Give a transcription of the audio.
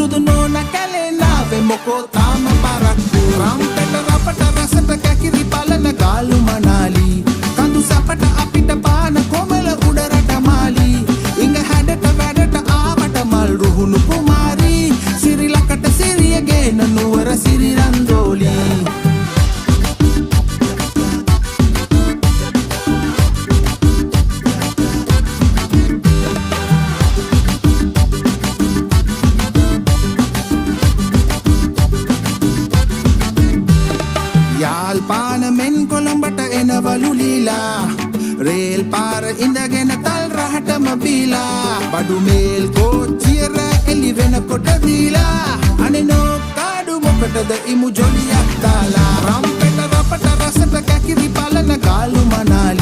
සුදු නෝන කැලේ නාවේ මොකෝ තාම පරක්කු රම්පෙට රපට රසට කැකිරි බලන ගාලු මනාලි කඳු සැපට අපිට පාන කොමල උඩරට මාලි ඉඟ හැඩට වැඩට ආවට මල් රුහුණු කුමාරි සිරිලකට සිරියගෙන නුවර සිරිරන්දෝලි යාල්පාන මෙන් කොළඹට එනවලු ලීලා රේල් පාර ඉඳගෙන තල් රහටම බීලා බඩු මේල් කෝච්චියර එලි වෙනකොට දීලා අනේ නෝ කාඩු මොකටද ඉමු ජොලියක් දාලා රම්පෙට රපට රසට කැකිරි බලන ගාලු මනාලි